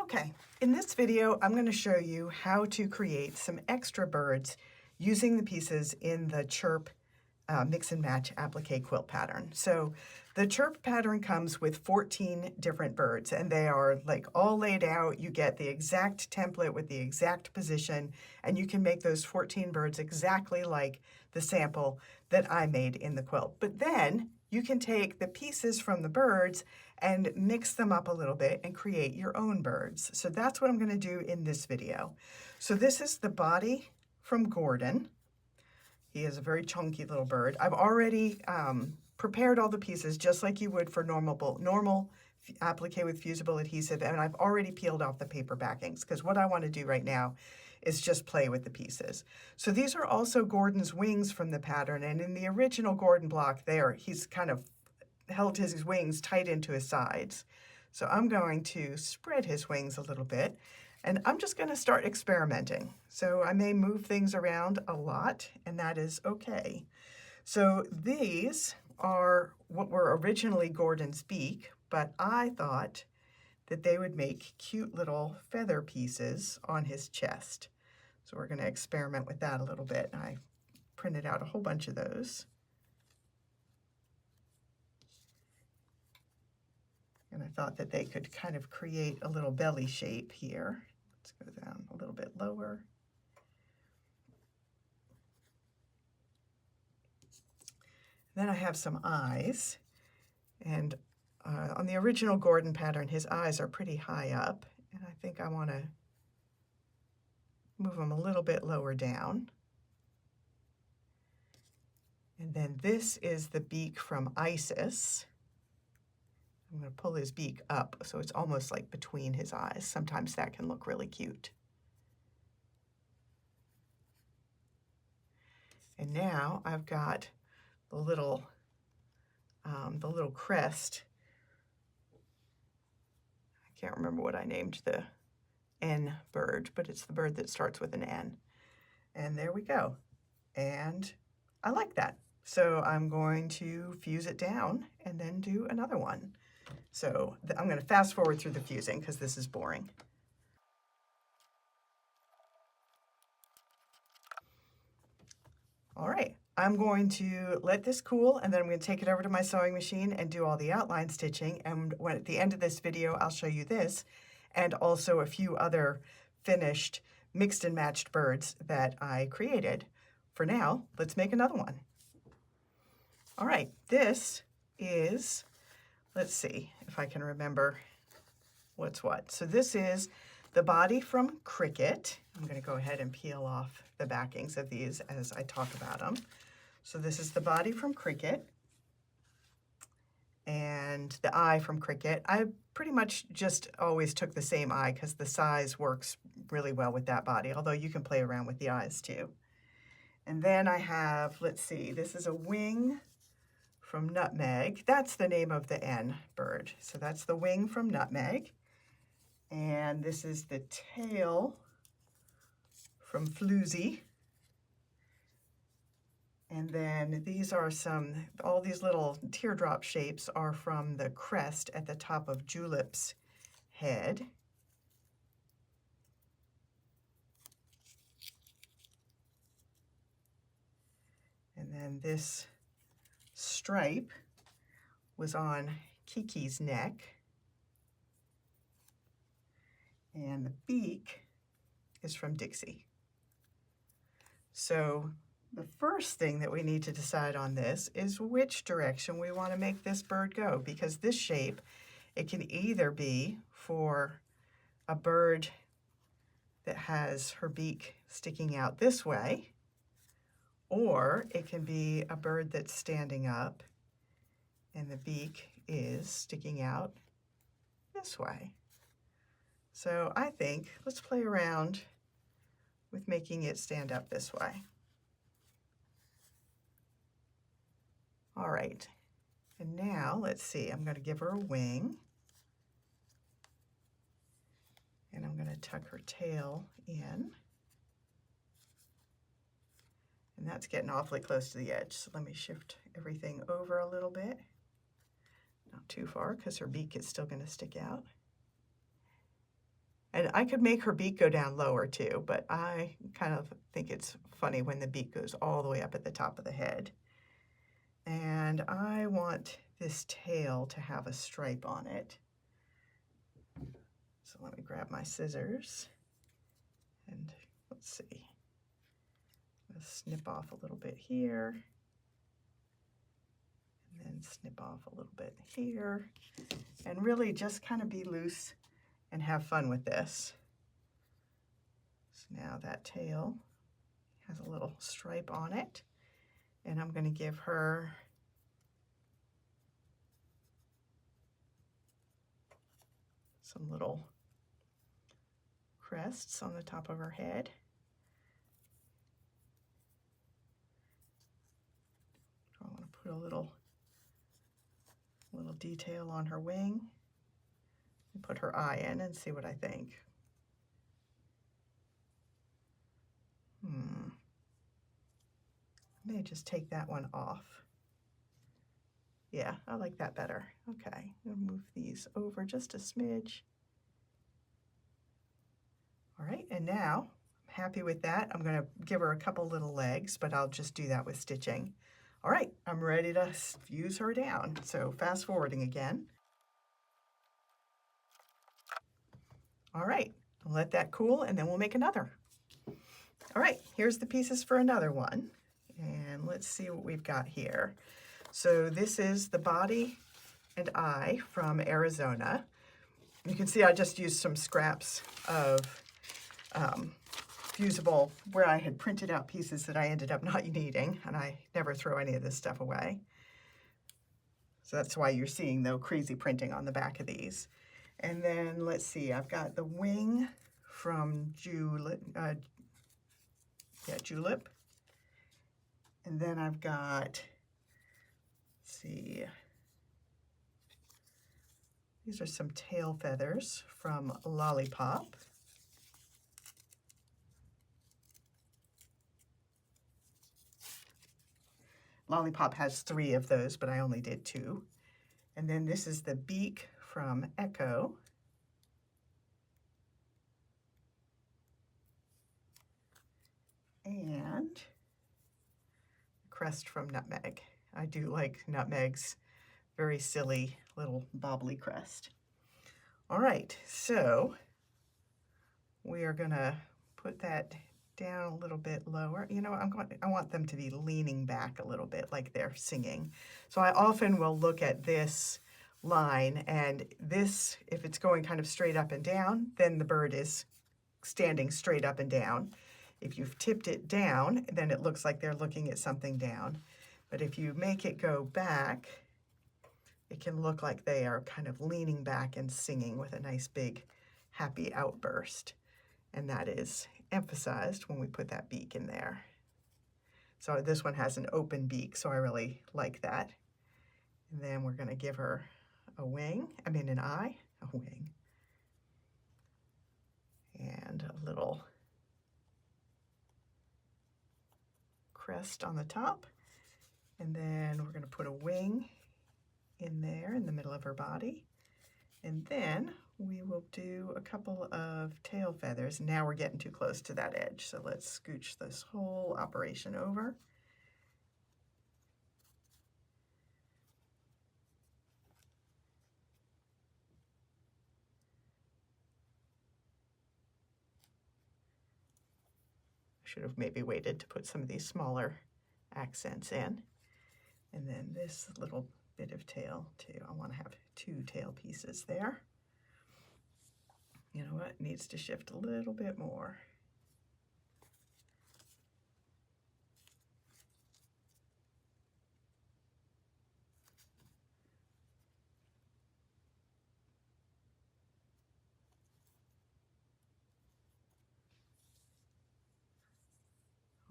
Okay, in this video, I'm going to show you how to create some extra birds using the pieces in the Chirp Mix and Match Applique quilt pattern. So the Chirp pattern comes with 14 different birds, and they are like all laid out. You get the exact template with the exact position, and you can make those 14 birds exactly like the sample that I made in the quilt. But then you can take the pieces from the birds and mix them up a little bit and create your own birds. So that's what I'm going to do in this video. So this is the body from Gordon. He is a very chunky little bird. I've already prepared all the pieces just like you would for normal applique with fusible adhesive, and I've already peeled off the paper backings because what I want to do right now is just play with the pieces. So these are also Gordon's wings from the pattern, and in the original Gordon block there, he's kind of held his wings tight into his sides. So I'm going to spread his wings a little bit, and I'm just going to start experimenting. So I may move things around a lot, and that is okay. So these are what were originally Gordon's beak, but I thought that they would make cute little feather pieces on his chest. So we're going to experiment with that a little bit. I printed out a whole bunch of those. And I thought that they could kind of create a little belly shape here. Let's go down a little bit lower. Then I have some eyes, and on the original Gordon pattern, his eyes are pretty high up, and I think I want to move them a little bit lower down. And then this is the beak from Isis. I'm going to pull his beak up so it's almost like between his eyes. Sometimes that can look really cute. And now I've got the little crest. I can't remember what I named the N bird, but it's the bird that starts with an N. And there we go. And I like that. So I'm going to fuse it down and then do another one. So I'm going to fast forward through the fusing because this is boring. All right, I'm going to let this cool, and then I'm going to take it over to my sewing machine and do all the outline stitching. And when at the end of this video, I'll show you this and also a few other finished mixed and matched birds that I created. For now, let's make another one. All right, this is, let's see if I can remember what's what. So this is the body from Cricket. I'm going to go ahead and peel off the backings of these as I talk about them. So this is the body from Cricket and the eye from Cricket. I pretty much just always took the same eye because the size works really well with that body, although you can play around with the eyes too. And then I have, let's see, this is a wing from Nutmeg. That's the name of the N bird. So that's the wing from Nutmeg. And this is the tail from Floozy. And then these are all these little teardrop shapes are from the crest at the top of Julep's head. And then this stripe was on Kiki's neck. And the beak is from Dixie. So the first thing that we need to decide on this is which direction we want to make this bird go, because this shape, it can either be for a bird that has her beak sticking out this way, or it can be a bird that's standing up and the beak is sticking out this way. So I think let's play around with making it stand up this way. All right, and now let's see, I'm going to give her a wing. And I'm going to tuck her tail in. And that's getting awfully close to the edge, so let me shift everything over a little bit. Not too far, because her beak is still going to stick out. And I could make her beak go down lower too, but I kind of think it's funny when the beak goes all the way up at the top of the head. And I want this tail to have a stripe on it. So let me grab my scissors and let's see. Let's snip off a little bit here. And then snip off a little bit here. And really just kind of be loose and have fun with this. So now that tail has a little stripe on it. And I'm going to give her some little crests on the top of her head. I want to put a little detail on her wing. And put her eye in and see what I think. I may just take that one off. Yeah, I like that better. Okay, I'll move these over just a smidge. All right, and now I'm happy with that. I'm going to give her a couple little legs, but I'll just do that with stitching. All right, I'm ready to fuse her down. So fast forwarding again. All right, I'll let that cool and then we'll make another. All right, here's the pieces for another one. And let's see what we've got here. So this is the body and eye from Arizona. You can see I just used some scraps of fusible where I had printed out pieces that I ended up not needing, and I never throw any of this stuff away. So that's why you're seeing the crazy printing on the back of these. And then let's see, I've got the wing from Julep. And then I've got, let's see, these are some tail feathers from Lollipop. Lollipop has 3 of those, but I only did 2. And then this is the beak from Echo. And crest from Nutmeg. I do like Nutmeg's very silly little bobbly crest. All right, so we are gonna put that down a little bit lower. You know, I want them to be leaning back a little bit like they're singing. So I often will look at this line, and this, if it's going kind of straight up and down, then the bird is standing straight up and down. If you've tipped it down, then it looks like they're looking at something down. But if you make it go back, it can look like they are kind of leaning back and singing with a nice big happy outburst. And that is emphasized when we put that beak in there. So this one has an open beak, so I really like that. And then we're going to give her a wing, an eye, a wing, and a little crest on the top. And then we're going to put a wing in there in the middle of her body. And then we will do a couple of tail feathers. Now we're getting too close to that edge, so let's scooch this whole operation over. I should have maybe waited to put some of these smaller accents in. And then this little bit of tail too. I want to have 2 tail pieces there. You know what? It needs to shift a little bit more.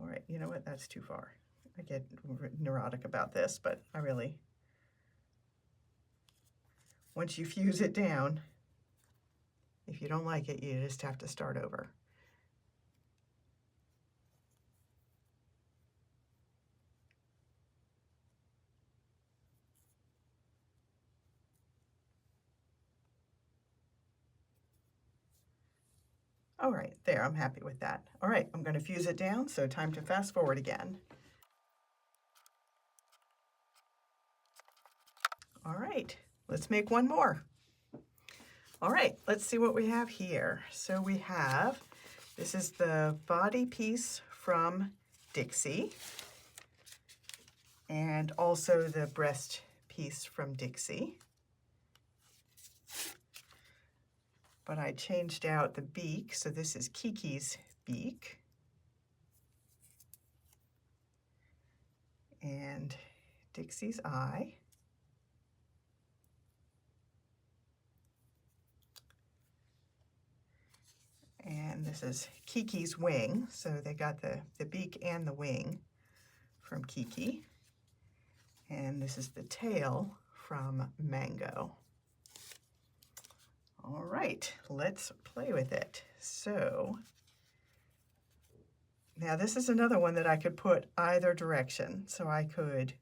All right, you know what? That's too far. I get neurotic about this, but I really, once you fuse it down, if you don't like it, you just have to start over. All right, there, I'm happy with that. All right, I'm going to fuse it down, so time to fast forward again. All right, let's make one more. All right, let's see what we have here. So we have, this is the body piece from Dixie, and also the breast piece from Dixie. But I changed out the beak, so this is Kiki's beak. And Dixie's eye. And this is Kiki's wing, so they got the beak and the wing from Kiki. And this is the tail from Mango. All right, let's play with it. So now this is another one that I could put either direction. So I could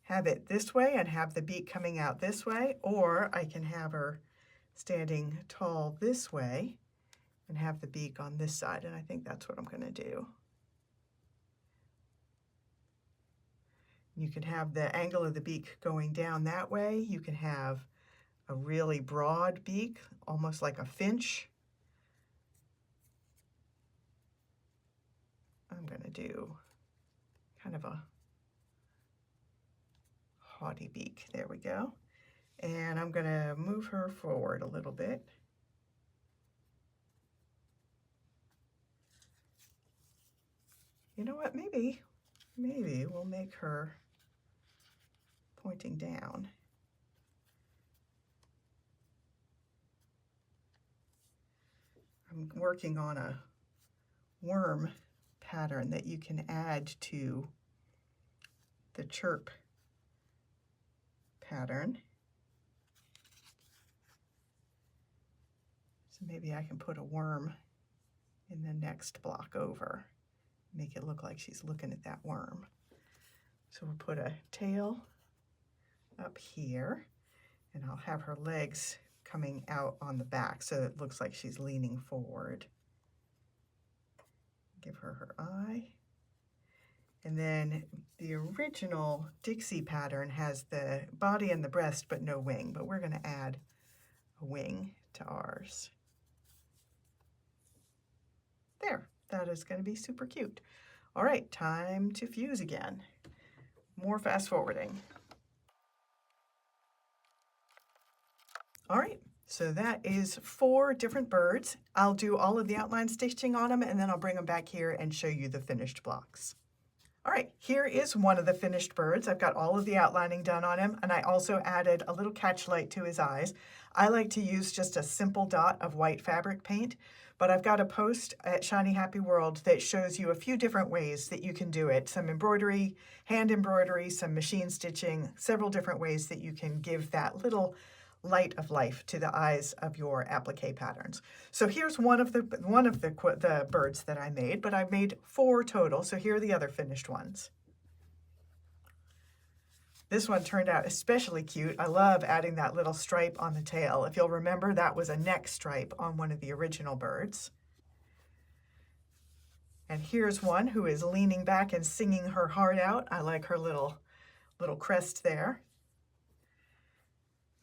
have it this way and have the beak coming out this way, or I can have her standing tall this way and have the beak on this side, and I think that's what I'm going to do. You can have the angle of the beak going down that way. You can have a really broad beak, almost like a finch. I'm going to do kind of a haughty beak. There we go. And I'm going to move her forward a little bit. You know what, maybe we'll make her pointing down. I'm working on a worm pattern that you can add to the Chirp pattern. So maybe I can put a worm in the next block over, make it look like she's looking at that worm. So we'll put a tail up here, and I'll have her legs coming out on the back so it looks like she's leaning forward. Give her her eye. And then the original Dixie pattern has the body and the breast but no wing, but we're going to add a wing to ours. There, that is going to be super cute. All right, time to fuse again. More fast forwarding. All right, so that is 4 different birds. I'll do all of the outline stitching on them, and then I'll bring them back here and show you the finished blocks. All right, here is one of the finished birds. I've got all of the outlining done on him, and I also added a little catch light to his eyes. I like to use just a simple dot of white fabric paint, but I've got a post at Shiny Happy World that shows you a few different ways that you can do it. Some embroidery, hand embroidery, some machine stitching, several different ways that you can give that little light of life to the eyes of your applique patterns. So here's one of the birds that I made, but I made 4 total. So here are the other finished ones. This one turned out especially cute. I love adding that little stripe on the tail. If you'll remember, that was a neck stripe on one of the original birds. And here's one who is leaning back and singing her heart out. I like her little crest there.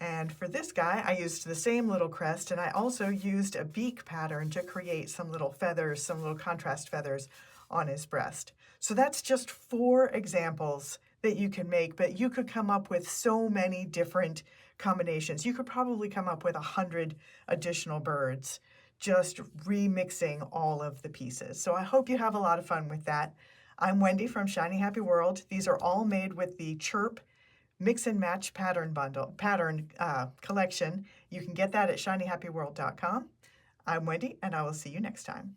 And for this guy, I used the same little crest, and I also used a beak pattern to create some little feathers, some little contrast feathers on his breast. So that's just 4 examples that you can make, but you could come up with so many different combinations. You could probably come up with 100 additional birds, just remixing all of the pieces. So I hope you have a lot of fun with that. I'm Wendy from Shiny Happy World. These are all made with the Chirp Mix and Match pattern collection. You can get that at shinyhappyworld.com. I'm Wendy, and I will see you next time.